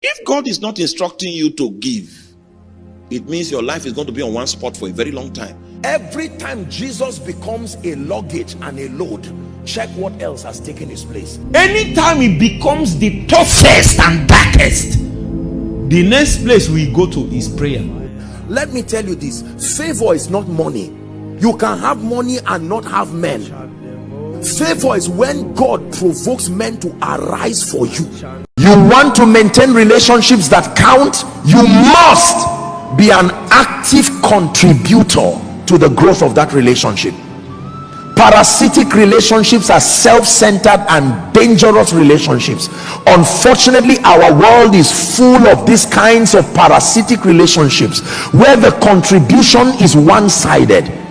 If God is not instructing you to give, it means your life is going to be on one spot for a very long time. Every time Jesus becomes a luggage and a load, check what else has taken his place. Anytime he becomes the toughest and darkest, the next place we go to is prayer. Let me tell you this, favor is not money. You can have money and not have men. Favor is when God provokes men to arise for you. You want to maintain relationships that count, you must be an active contributor to the growth of that relationship. Parasitic relationships are self-centered and dangerous relationships. Unfortunately, our world is full of these kinds of parasitic relationships where the contribution is one-sided.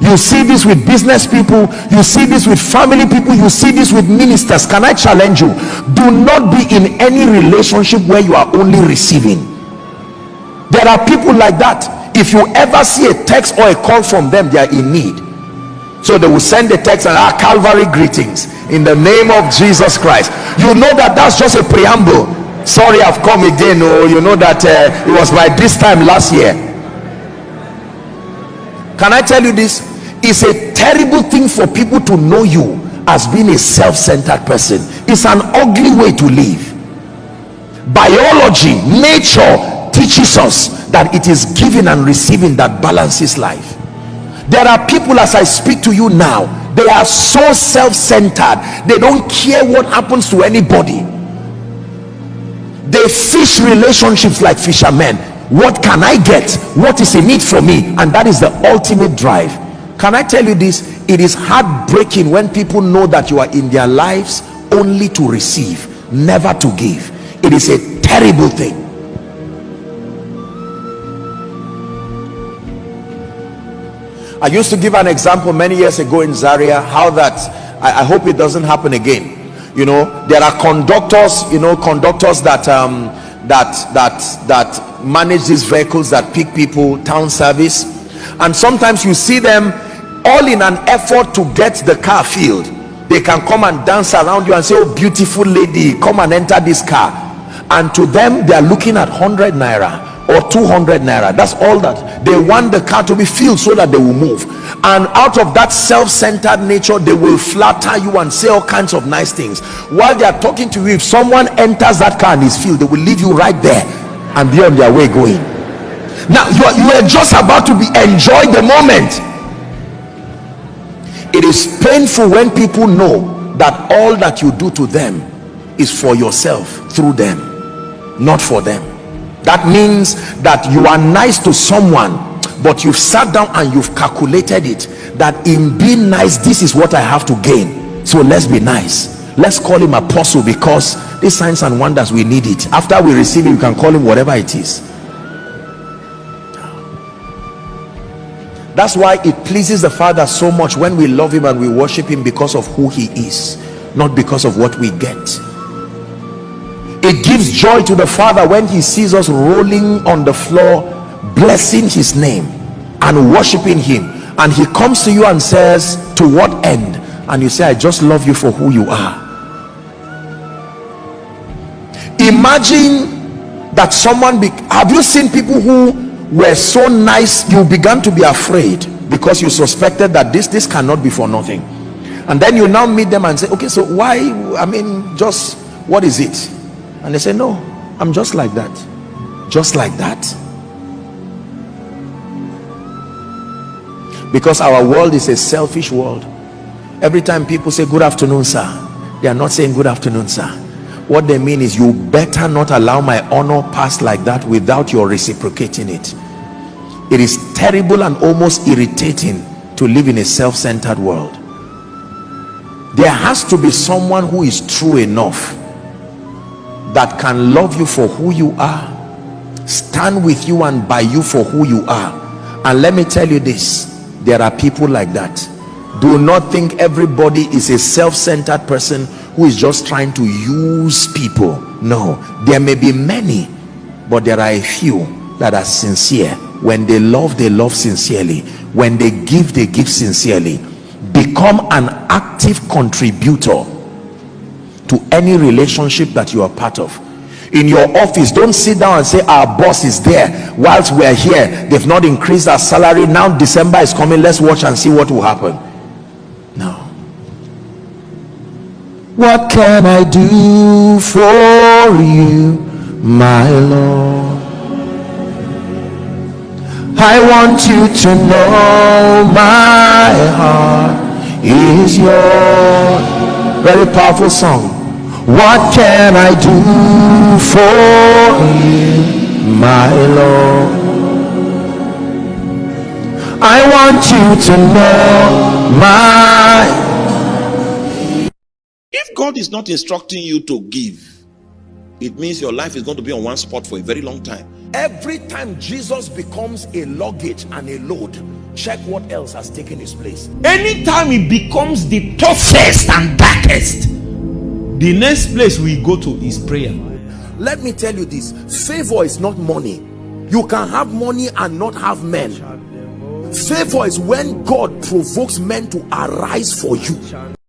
You see this with business people, you see this with family people, you see this with ministers. Can I challenge you? Do not be in any relationship where you are only receiving. There are people like that. If you ever see a text or a call from them, they are in need. So they will send a text and Calvary greetings in the name of Jesus Christ. You know that that's just a preamble. Sorry, I've come again. Oh, you know that it was by this time last year. Can I tell you this? It's a terrible thing for people to know you as being a self-centered person. It's an ugly way to live. Biology, nature teaches us that it is giving and receiving that balances life. There are people, as I speak to you now, they are so self-centered, they don't care what happens to anybody. They fish relationships like fishermen. What can I get? What is in it for me? And that is the ultimate drive. Can I tell you this? It is heartbreaking when people know that you are in their lives only to receive, never to give. It is a terrible thing. I used to give an example many years ago in Zaria, how that I hope it doesn't happen again. You know, there are conductors, you know, conductors that that manage these vehicles that pick people, town service, and sometimes you see them all in an effort to get the car filled. They can come and dance around you and say, oh beautiful lady, come and enter this car, and to them they are looking at 100 naira or 200 naira. That's all that they want the car to be filled so that they will move. And out of that self-centered nature, they will flatter you and say all kinds of nice things. While they are talking to you, if someone enters that car and is filled, they will leave you right there and be on their way going. Now you are just about to enjoy the moment. It is painful when people know that all that you do to them is for yourself, through them, not for them. That means that you are nice to someone, but you've sat down and you've calculated it, that in being nice, this is what I have to gain, so let's be nice. Let's call him apostle, because these signs and wonders, we need it. After we receive it, you can call him whatever it is. That's why it pleases the Father so much when we love him and we worship him because of who he is, not because of what we get. It gives joy to the Father when he sees us rolling on the floor, blessing his name and worshiping him, and he comes to you and says, to what end? And you say, I just love you for who you are. Imagine that someone have you seen people who were so nice, you began to be afraid because you suspected that this cannot be for nothing, and then you now meet them and say, okay, so why, I mean, just what is it? And they say, no, I'm just like that. Just like that. Because our world is a selfish world. Every time people say good afternoon sir, they are not saying good afternoon sir. What they mean is, you better not allow my honor pass like that without your reciprocating it. It is terrible and almost irritating to live in a self-centered world. There has to be someone who is true enough that can love you for who you are, stand with you and by you for who you are. And let me tell you this, there are people like that. Do not think everybody is a self-centered person who is just trying to use people. No, there may be many, but there are a few that are sincere. When they love sincerely. When they give sincerely. Become an active contributor to any relationship that you are part of. In your office, don't sit down and say our boss is there whilst we are here, they've not increased our salary, now December is coming, let's watch and see what will happen. No. What can I do for you, my Lord? I want you to know my heart is yours. Very powerful song. What can I do for you, my Lord? I want you to know my. If God is not instructing you to give, it means your life is going to be on one spot for a very long time. Every time Jesus becomes a luggage and a load, check what else has taken his place. Anytime it becomes the toughest and darkest, the next place we go to is prayer. Let me tell you this, favor is not money. You can have money and not have men. Favor is when God provokes men to arise for you.